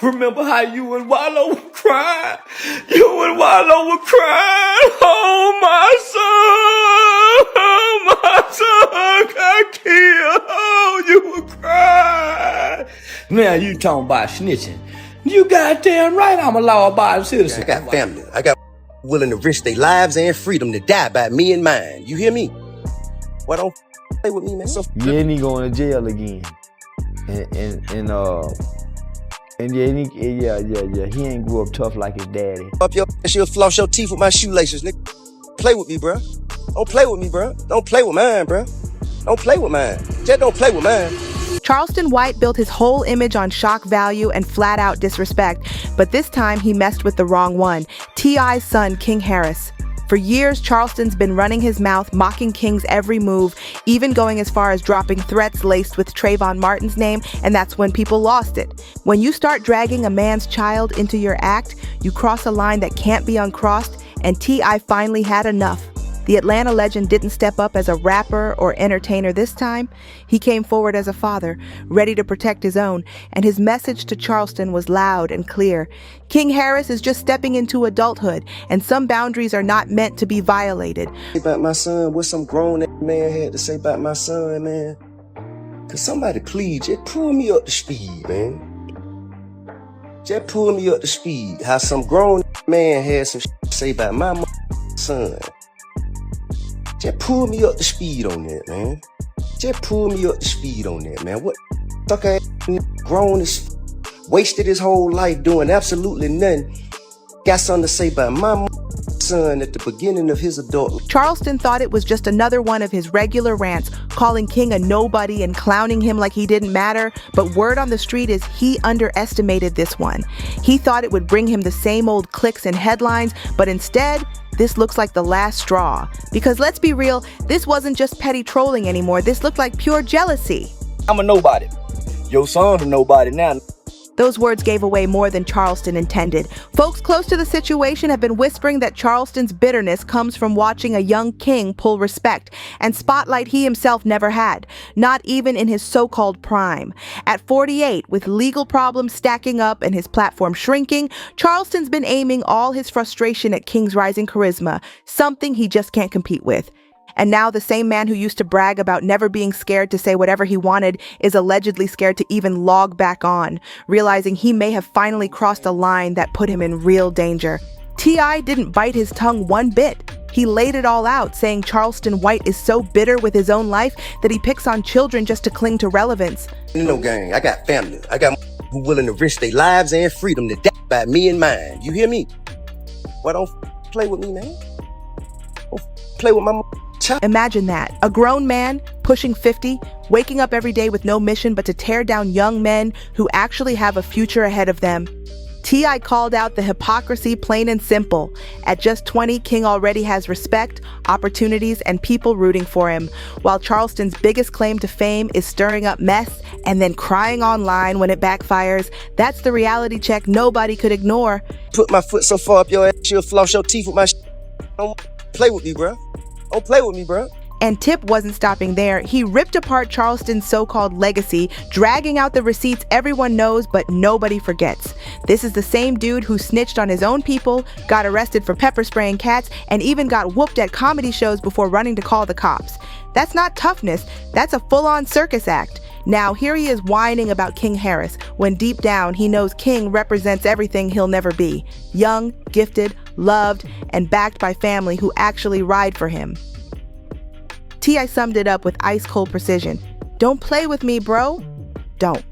Remember how you and Wallow were crying? You and Wallow were crying. Oh, my son got killed. Oh, you were crying. Now you talking about snitching. You goddamn right I'm a law-abiding citizen. I got family. I got willing to risk their lives and freedom to die by me and mine. You hear me? Why don't play with me, man? Yeah, and he going to jail again. And he ain't grew up tough like his daddy. Up your ass, you'll floss your teeth with my shoelaces, nigga. Play with me, bro. Don't play with me, bro. Don't play with mine, bro. Don't play with mine. Just don't play with mine. Charleston White built his whole image on shock value and flat-out disrespect, but this time he messed with the wrong one, T.I.'s son, King Harris. For years, Charleston's been running his mouth, mocking King's every move, even going as far as dropping threats laced with Trayvon Martin's name, and that's when people lost it. When you start dragging a man's child into your act, you cross a line that can't be uncrossed, and T.I. finally had enough. The Atlanta legend didn't step up as a rapper or entertainer this time. He came forward as a father, ready to protect his own, and his message to Charleston was loud and clear. King Harris is just stepping into adulthood, and some boundaries are not meant to be violated. About my son, what some grown man had to say about my son, man? Cause somebody please, just pull me up to speed, man. Just pull me up to speed. How some grown man had some to say about my son. Just pull me up to speed on that, man. Just pull me up to speed on that, man. What sucker grown is wasted his whole life doing absolutely nothing. Got something to say about my son at the beginning of his adult. Charleston thought it was just another one of his regular rants, calling King a nobody and clowning him like he didn't matter, but word on the street is he underestimated this one. He thought it would bring him the same old clicks and headlines, but instead, this looks like the last straw. Because let's be real, this wasn't just petty trolling anymore. This looked like pure jealousy. I'm a nobody. Your son's a nobody now. Those words gave away more than Charleston intended. Folks close to the situation have been whispering that Charleston's bitterness comes from watching a young king pull respect and spotlight he himself never had, not even in his so-called prime. At 48, with legal problems stacking up and his platform shrinking, Charleston's been aiming all his frustration at King's rising charisma, something he just can't compete with. And now the same man who used to brag about never being scared to say whatever he wanted is allegedly scared to even log back on, realizing he may have finally crossed a line that put him in real danger. T.I. didn't bite his tongue one bit. He laid it all out, saying Charleston White is so bitter with his own life that he picks on children just to cling to relevance. No gang, I got family. I got who willing to risk their lives and freedom to die by me and mine. You hear me? Why don't play with me, man? Don't play with my Imagine that, a grown man, pushing 50, waking up every day with no mission but to tear down young men who actually have a future ahead of them. T.I. called out the hypocrisy plain and simple. At just 20, King already has respect, opportunities, and people rooting for him, while Charleston's biggest claim to fame is stirring up mess and then crying online when it backfires. That's the reality check nobody could ignore. Put my foot so far up your ass, you'll floss your teeth with my Don't play with me, bro. Don't play with me, bro. And Tip wasn't stopping there. He ripped apart Charleston's so-called legacy, dragging out the receipts everyone knows but nobody forgets. This is the same dude who snitched on his own people, got arrested for pepper spraying cats, and even got whooped at comedy shows before running to call the cops. That's not toughness, that's a full-on circus act. Now here he is whining about King Harris, when deep down he knows King represents everything he'll never be. Young, gifted, loved, and backed by family who actually ride for him. T.I. summed it up with ice-cold precision. Don't play with me, bro. Don't.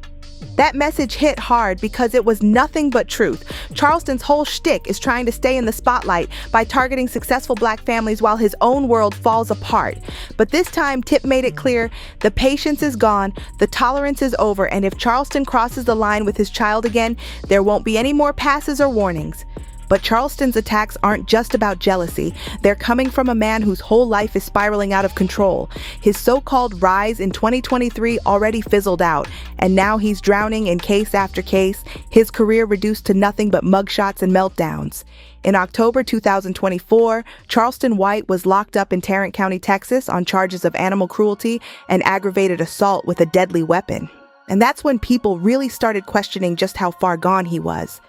That message hit hard because it was nothing but truth. Charleston's whole shtick is trying to stay in the spotlight by targeting successful black families while his own world falls apart. But this time, Tip made it clear the patience is gone, the tolerance is over, and if Charleston crosses the line with his child again, there won't be any more passes or warnings. But Charleston's attacks aren't just about jealousy. They're coming from a man whose whole life is spiraling out of control. His so-called rise in 2023 already fizzled out, and now he's drowning in case after case, his career reduced to nothing but mugshots and meltdowns. In October 2024, Charleston White was locked up in Tarrant County, Texas on charges of animal cruelty and aggravated assault with a deadly weapon. And that's when people really started questioning just how far gone he was.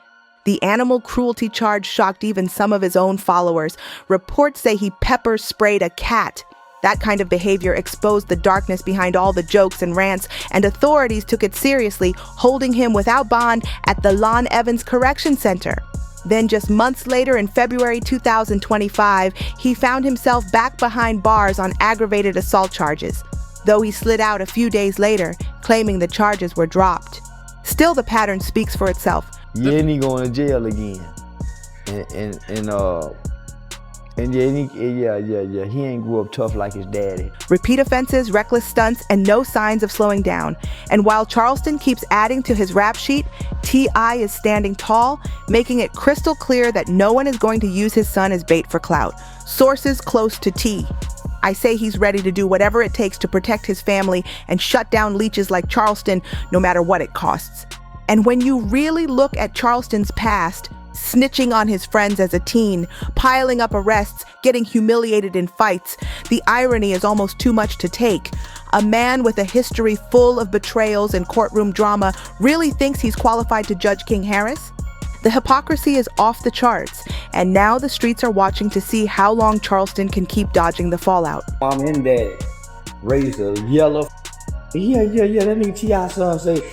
The animal cruelty charge shocked even some of his own followers. Reports say he pepper sprayed a cat. That kind of behavior exposed the darkness behind all the jokes and rants, and authorities took it seriously, holding him without bond at the Lon Evans Correction Center. Then just months later, in February 2025, he found himself back behind bars on aggravated assault charges, though he slid out a few days later, claiming the charges were dropped. Still, the pattern speaks for itself. Yeah, and he going to jail again. He ain't grew up tough like his daddy. Repeat offenses, reckless stunts, and no signs of slowing down. And while Charleston keeps adding to his rap sheet, T.I. is standing tall, making it crystal clear that no one is going to use his son as bait for clout. Sources close to T. I say he's ready to do whatever it takes to protect his family and shut down leeches like Charleston, no matter what it costs. And when you really look at Charleston's past, snitching on his friends as a teen, piling up arrests, getting humiliated in fights, the irony is almost too much to take. A man with a history full of betrayals and courtroom drama really thinks he's qualified to judge King Harris? The hypocrisy is off the charts, and now the streets are watching to see how long Charleston can keep dodging the fallout. I'm in that razor yellow. Yeah, that nigga T.I. son say,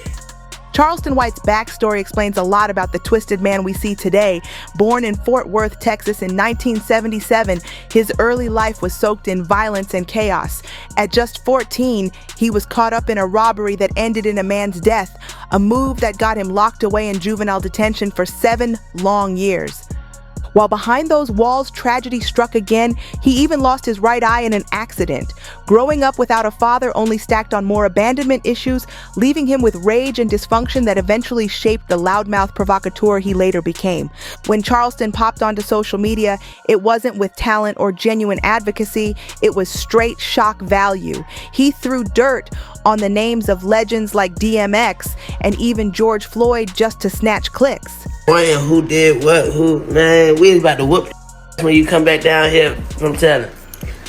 Charleston White's backstory explains a lot about the twisted man we see today. Born in Fort Worth, Texas in 1977, his early life was soaked in violence and chaos. At just 14, he was caught up in a robbery that ended in a man's death, a move that got him locked away in juvenile detention for 7 long years. While behind those walls, tragedy struck again. He even lost his right eye in an accident. Growing up without a father only stacked on more abandonment issues, leaving him with rage and dysfunction that eventually shaped the loudmouth provocateur he later became. When Charleston popped onto social media, it wasn't with talent or genuine advocacy, it was straight shock value. He threw dirt on the names of legends like DMX and even George Floyd just to snatch clicks. Boy, who did what, who, man, we was about to whoop when you come back down here from telling.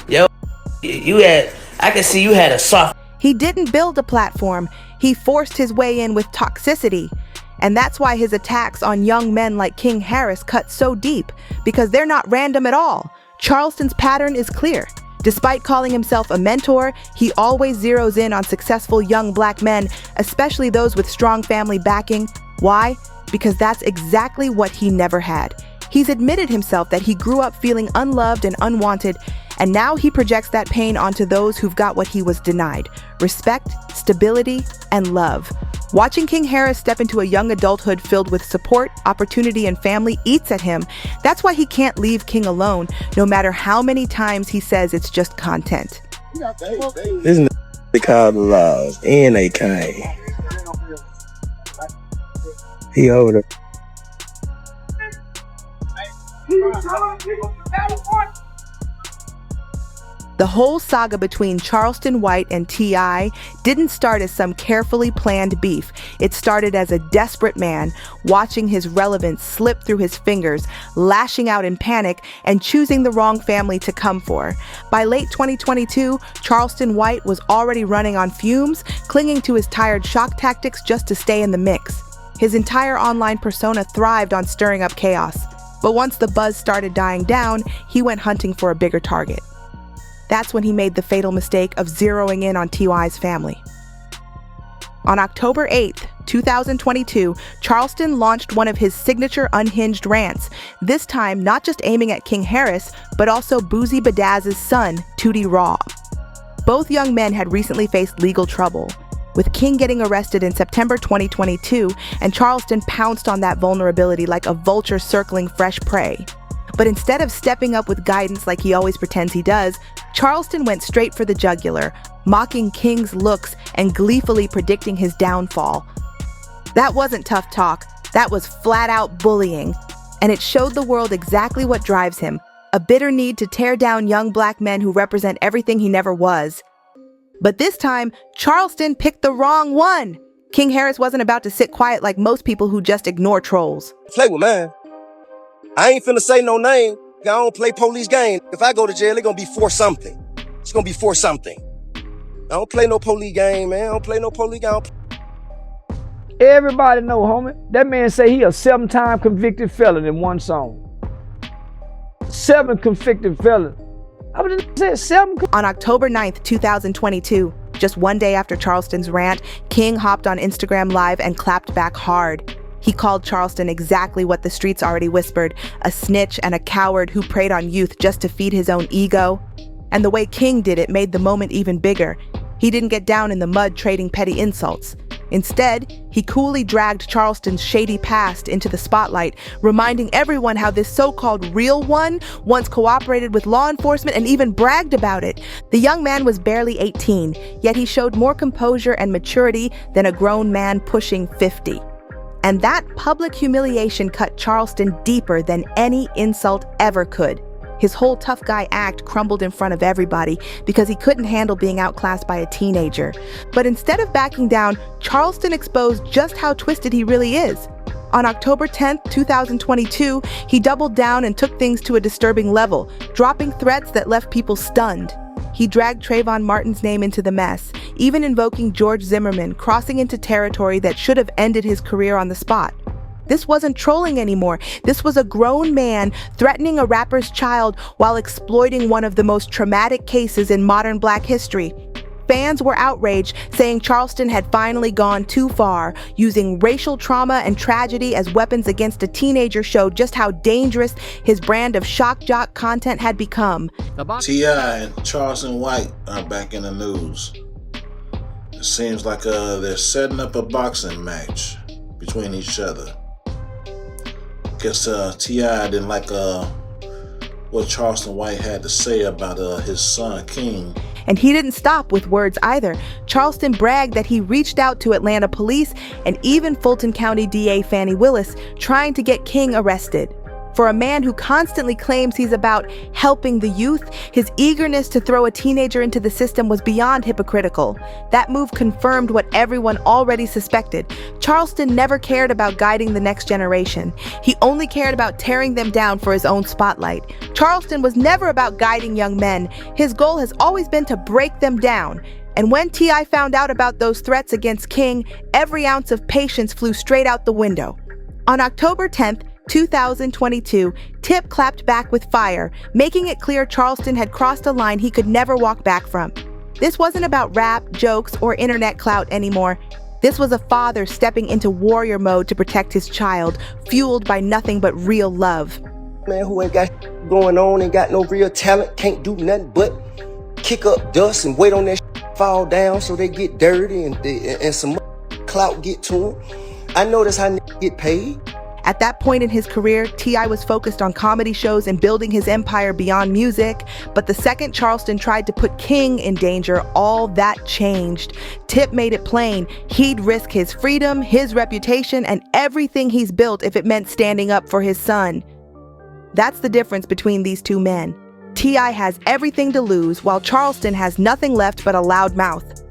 Yo, I can see you had a soft. He didn't build a platform, he forced his way in with toxicity. And that's why his attacks on young men like King Harris cut so deep, because they're not random at all. Charleston's pattern is clear. Despite calling himself a mentor, he always zeroes in on successful young black men, especially those with strong family backing. Why? Because that's exactly what he never had. He's admitted himself that he grew up feeling unloved and unwanted, and now he projects that pain onto those who've got what he was denied: respect, stability, and love. Watching King Harris step into a young adulthood filled with support, opportunity, and family eats at him. That's why he can't leave King alone, no matter how many times he says it's just content. This is they call the laws, and they came. He older. The whole saga between Charleston White and T.I. didn't start as some carefully planned beef. It started as a desperate man watching his relevance slip through his fingers, lashing out in panic, and choosing the wrong family to come for. By late 2022, Charleston White was already running on fumes, clinging to his tired shock tactics just to stay in the mix. His entire online persona thrived on stirring up chaos. But once the buzz started dying down, he went hunting for a bigger target. That's when he made the fatal mistake of zeroing in on T.Y.'s family. On October 8th, 2022, Charleston launched one of his signature unhinged rants, this time not just aiming at King Harris, but also Boozy Badazz's son, Tootie Raw. Both young men had recently faced legal trouble, with King getting arrested in September 2022, and Charleston pounced on that vulnerability like a vulture circling fresh prey. But instead of stepping up with guidance like he always pretends he does, Charleston went straight for the jugular, mocking King's looks and gleefully predicting his downfall. That wasn't tough talk, that was flat-out bullying, and it showed the world exactly what drives him: a bitter need to tear down young black men who represent everything he never was. But this time, Charleston picked the wrong one. King Harris wasn't about to sit quiet like most people who just ignore trolls. Play with mine. I ain't finna say no name. I don't play police game. If I go to jail, it's gonna be for something. It's gonna be for something. I don't play no police game, man. I don't play no police game. Everybody know, homie. That man say he a 7-time convicted felon in one song. 7 convicted felons. I would have said 7. On October 9th, 2022, just one day after Charleston's rant, King hopped on Instagram Live and clapped back hard. He called Charleston exactly what the streets already whispered, a snitch and a coward who preyed on youth just to feed his own ego. And the way King did it made the moment even bigger. He didn't get down in the mud trading petty insults. Instead, he coolly dragged Charleston's shady past into the spotlight, reminding everyone how this so-called real one once cooperated with law enforcement and even bragged about it. The young man was barely 18, yet he showed more composure and maturity than a grown man pushing 50. And that public humiliation cut Charleston deeper than any insult ever could. His whole tough guy act crumbled in front of everybody because he couldn't handle being outclassed by a teenager. But instead of backing down, Charleston exposed just how twisted he really is. On October 10th, 2022, he doubled down and took things to a disturbing level, dropping threats that left people stunned. He dragged Trayvon Martin's name into the mess, even invoking George Zimmerman, crossing into territory that should have ended his career on the spot. This wasn't trolling anymore. This was a grown man threatening a rapper's child while exploiting one of the most traumatic cases in modern Black history. Fans were outraged, saying Charleston had finally gone too far. Using racial trauma and tragedy as weapons against a teenager showed just how dangerous his brand of shock jock content had become. T.I. and Charleston White are back in the news. It seems like they're setting up a boxing match between each other. Guess T.I. didn't like what Charleston White had to say about his son King. And he didn't stop with words either. Charleston bragged that he reached out to Atlanta police and even Fulton County DA Fannie Willis, trying to get King arrested. For a man who constantly claims he's about helping the youth, his eagerness to throw a teenager into the system was beyond hypocritical. That move confirmed what everyone already suspected. Charleston never cared about guiding the next generation. He only cared about tearing them down for his own spotlight. Charleston was never about guiding young men. His goal has always been to break them down. And when T.I. found out about those threats against King, every ounce of patience flew straight out the window. On October 10th, 2022, Tip clapped back with fire, making it clear Charleston had crossed a line he could never walk back from. This wasn't about rap, jokes, or internet clout anymore. This was a father stepping into warrior mode to protect his child, fueled by nothing but real love. Man who ain't got going on, ain't got no real talent, can't do nothing but kick up dust and wait on that fall down so they get dirty and some clout get to them. I know that's how get paid. At that point in his career, T.I. was focused on comedy shows and building his empire beyond music. But the second Charleston tried to put King in danger, all that changed. Tip made it plain he'd risk his freedom, his reputation, and everything he's built if it meant standing up for his son. That's the difference between these two men. T.I. has everything to lose, while Charleston has nothing left but a loud mouth.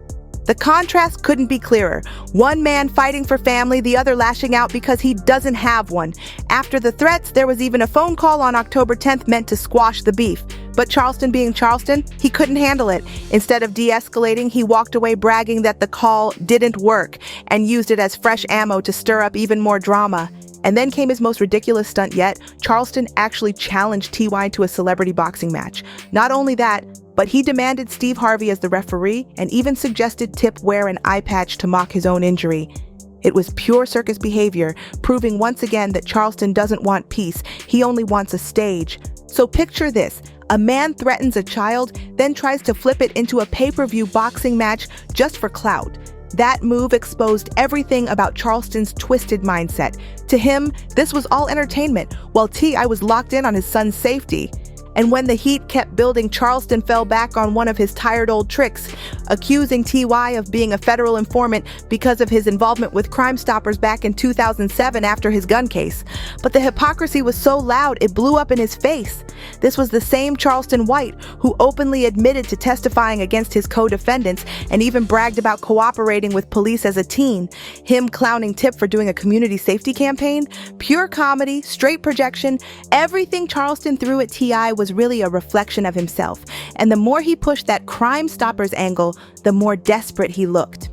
The contrast couldn't be clearer. One man fighting for family, the other lashing out because he doesn't have one. After the threats, there was even a phone call on October 10th meant to squash the beef. But Charleston being Charleston, he couldn't handle it. Instead of de-escalating, he walked away bragging that the call didn't work and used it as fresh ammo to stir up even more drama. And then came his most ridiculous stunt yet. Charleston actually challenged T.Y. to a celebrity boxing match. Not only that, but he demanded Steve Harvey as the referee and even suggested Tip wear an eye patch to mock his own injury. It was pure circus behavior, proving once again that Charleston doesn't want peace, he only wants a stage. So picture this, a man threatens a child, then tries to flip it into a pay-per-view boxing match just for clout. That move exposed everything about Charleston's twisted mindset. To him, this was all entertainment, while T.I. was locked in on his son's safety. And when the heat kept building, Charleston fell back on one of his tired old tricks, accusing T.Y. of being a federal informant because of his involvement with Crime Stoppers back in 2007 after his gun case. But the hypocrisy was so loud, it blew up in his face. This was the same Charleston White who openly admitted to testifying against his co-defendants and even bragged about cooperating with police as a teen. Him clowning Tip for doing a community safety campaign. Pure comedy, straight projection. Everything Charleston threw at T.I. was really a reflection of himself, and the more he pushed that Crime Stoppers angle, the more desperate he looked.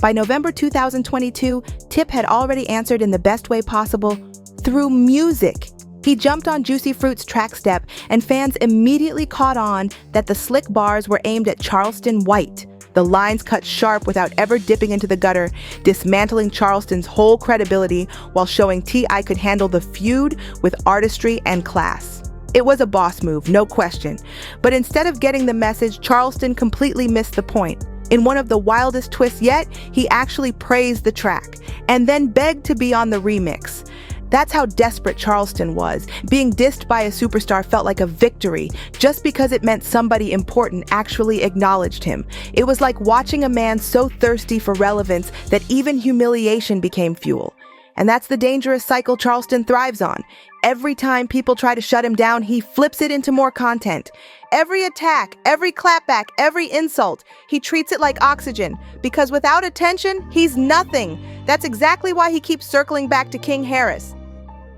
By November 2022, Tip had already answered in the best way possible, through music. He jumped on Juicy Fruit's track step, and fans immediately caught on that the slick bars were aimed at Charleston White. The lines cut sharp without ever dipping into the gutter, dismantling Charleston's whole credibility while showing T.I. could handle the feud with artistry and class. It was a boss move, no question. But instead of getting the message, Charleston completely missed the point. In one of the wildest twists yet, he actually praised the track and then begged to be on the remix. That's how desperate Charleston was. Being dissed by a superstar felt like a victory, just because it meant somebody important actually acknowledged him. It was like watching a man so thirsty for relevance that even humiliation became fuel. And that's the dangerous cycle Charleston thrives on. Every time people try to shut him down, he flips it into more content. Every attack, every clapback, every insult, he treats it like oxygen. Because without attention, he's nothing. That's exactly why he keeps circling back to King Harris.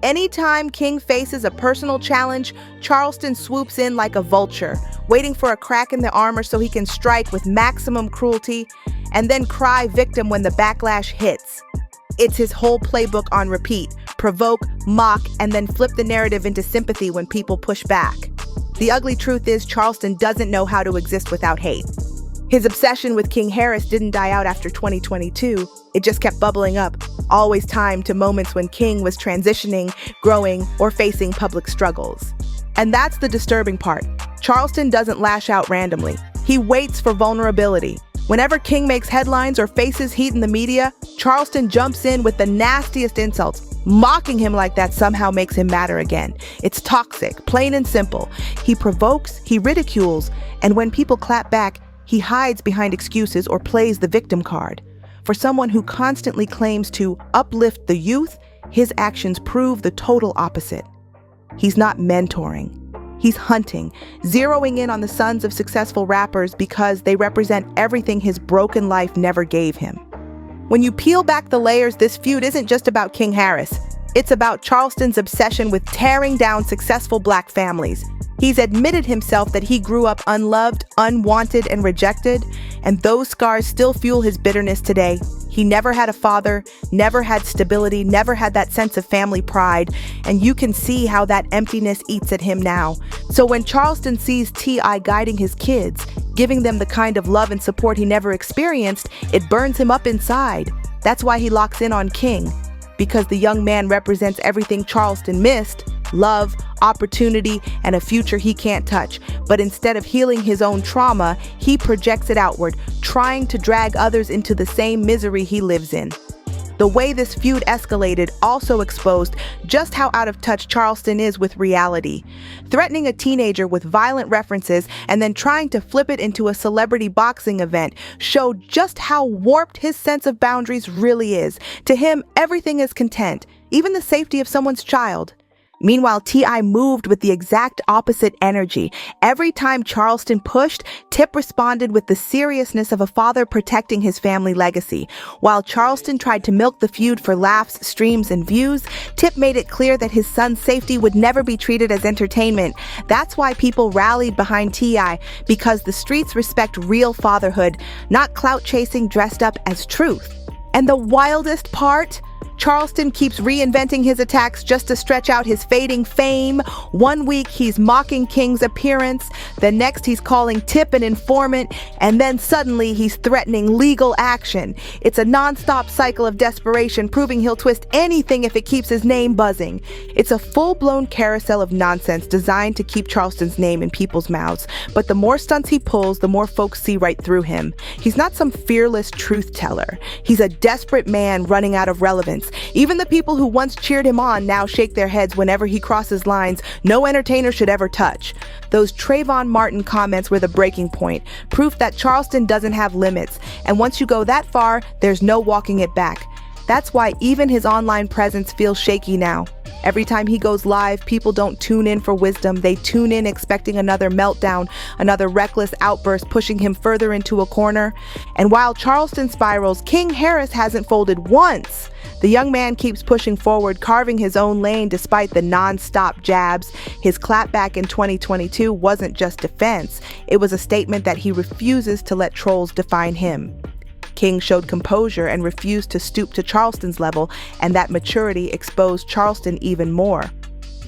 Anytime King faces a personal challenge, Charleston swoops in like a vulture, waiting for a crack in the armor so he can strike with maximum cruelty, and then cry victim when the backlash hits. It's his whole playbook on repeat: provoke, mock, and then flip the narrative into sympathy when people push back. The ugly truth is Charleston doesn't know how to exist without hate. His obsession with King Harris didn't die out after 2022. It just kept bubbling up, always timed to moments when King was transitioning, growing, or facing public struggles. And that's the disturbing part. Charleston doesn't lash out randomly. He waits for vulnerability. Whenever King makes headlines or faces heat in the media, Charleston jumps in with the nastiest insults. Mocking him like that somehow makes him matter again. It's toxic, plain and simple. He provokes, he ridicules, and when people clap back, he hides behind excuses or plays the victim card. For someone who constantly claims to uplift the youth, his actions prove the total opposite. He's not mentoring. He's hunting, zeroing in on the sons of successful rappers because they represent everything his broken life never gave him. When you peel back the layers, this feud isn't just about King Harris. It's about Charleston's obsession with tearing down successful Black families. He's admitted himself that he grew up unloved, unwanted, and rejected, and those scars still fuel his bitterness today. He never had a father, never had stability, never had that sense of family pride, and you can see how that emptiness eats at him now. So when Charleston sees T.I. guiding his kids, giving them the kind of love and support he never experienced, it burns him up inside. That's why he locks in on King, because the young man represents everything Charleston missed: love, opportunity, and a future he can't touch. But instead of healing his own trauma, he projects it outward, trying to drag others into the same misery he lives in. The way this feud escalated also exposed just how out of touch Charleston is with reality. Threatening a teenager with violent references and then trying to flip it into a celebrity boxing event showed just how warped his sense of boundaries really is. To him, everything is content, even the safety of someone's child. Meanwhile, T.I. moved with the exact opposite energy. Every time Charleston pushed, Tip responded with the seriousness of a father protecting his family legacy. While Charleston tried to milk the feud for laughs, streams, and views, Tip made it clear that his son's safety would never be treated as entertainment. That's why people rallied behind T.I., because the streets respect real fatherhood, not clout chasing dressed up as truth. And the wildest part? Charleston keeps reinventing his attacks just to stretch out his fading fame. One week he's mocking King's appearance, the next he's calling Tip an informant, and then suddenly he's threatening legal action. It's a non-stop cycle of desperation, proving he'll twist anything if it keeps his name buzzing. It's a full-blown carousel of nonsense designed to keep Charleston's name in people's mouths. But the more stunts he pulls, the more folks see right through him. He's not some fearless truth teller. He's a desperate man running out of relevance. Even the people who once cheered him on now shake their heads whenever he crosses lines no entertainer should ever touch. Those Trayvon Martin comments were the breaking point, proof that Charleston doesn't have limits, and once you go that far, there's no walking it back. That's why even his online presence feels shaky now. Every time he goes live, people don't tune in for wisdom. They tune in expecting another meltdown, another reckless outburst pushing him further into a corner. And while Charleston spirals, King Harris hasn't folded once. The young man keeps pushing forward, carving his own lane despite the non-stop jabs. His clapback in 2022 wasn't just defense. It was a statement that he refuses to let trolls define him. King showed composure and refused to stoop to Charleston's level, and that maturity exposed Charleston even more.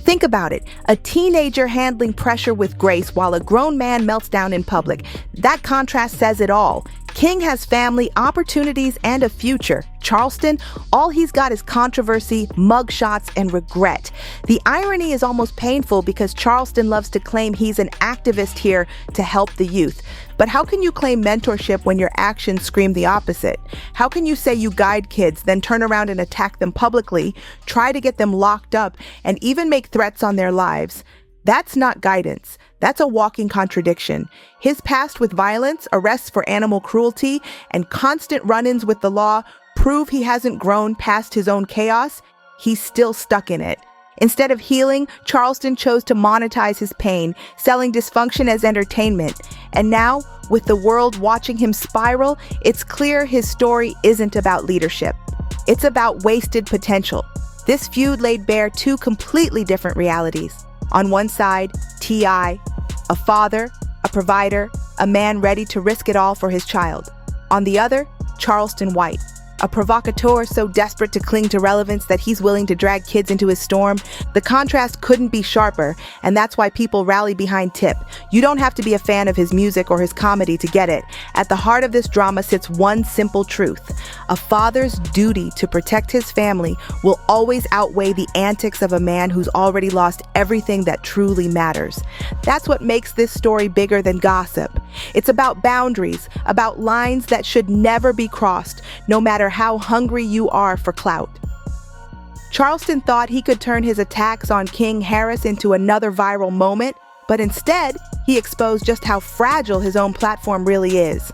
Think about it, a teenager handling pressure with grace while a grown man melts down in public. That contrast says it all. King has family, opportunities, and a future. Charleston, all he's got is controversy, mugshots, and regret. The irony is almost painful because Charleston loves to claim he's an activist here to help the youth. But how can you claim mentorship when your actions scream the opposite? How can you say you guide kids, then turn around and attack them publicly, try to get them locked up, and even make threats on their lives? That's not guidance. That's a walking contradiction. His past with violence, arrests for animal cruelty, and constant run-ins with the law prove he hasn't grown past his own chaos. He's still stuck in it. Instead of healing, Charleston chose to monetize his pain, selling dysfunction as entertainment. And now, with the world watching him spiral, it's clear his story isn't about leadership. It's about wasted potential. This feud laid bare two completely different realities. On one side, T.I., a father, a provider, a man ready to risk it all for his child. On the other, Charleston White, a provocateur so desperate to cling to relevance that he's willing to drag kids into his storm. The contrast couldn't be sharper, and that's why people rally behind Tip. You don't have to be a fan of his music or his comedy to get it. At the heart of this drama sits one simple truth. A father's duty to protect his family will always outweigh the antics of a man who's already lost everything that truly matters. That's what makes this story bigger than gossip. It's about boundaries, about lines that should never be crossed, no matter how hungry you are for clout. Charleston thought he could turn his attacks on King Harris into another viral moment, but instead, he exposed just how fragile his own platform really is.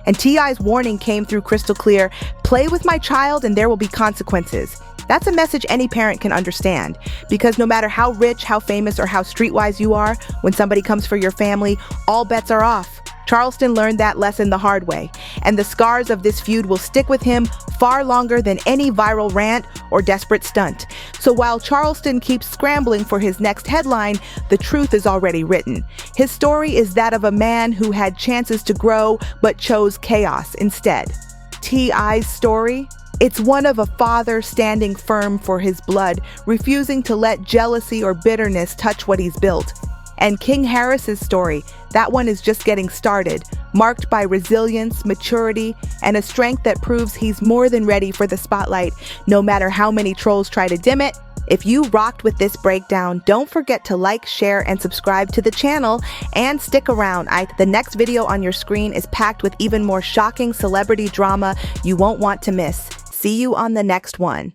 And T.I.'s warning came through crystal clear: play with my child and there will be consequences. That's a message any parent can understand, because no matter how rich, how famous, or how streetwise you are, when somebody comes for your family, all bets are off. Charleston learned that lesson the hard way, and the scars of this feud will stick with him far longer than any viral rant or desperate stunt. So while Charleston keeps scrambling for his next headline, the truth is already written. His story is that of a man who had chances to grow but chose chaos instead. T.I.'s story? It's one of a father standing firm for his blood, refusing to let jealousy or bitterness touch what he's built. And King Harris's story, that one is just getting started, marked by resilience, maturity, and a strength that proves he's more than ready for the spotlight, no matter how many trolls try to dim it. If you rocked with this breakdown, don't forget to like, share, and subscribe to the channel, and stick around. The next video on your screen is packed with even more shocking celebrity drama you won't want to miss. See you on the next one.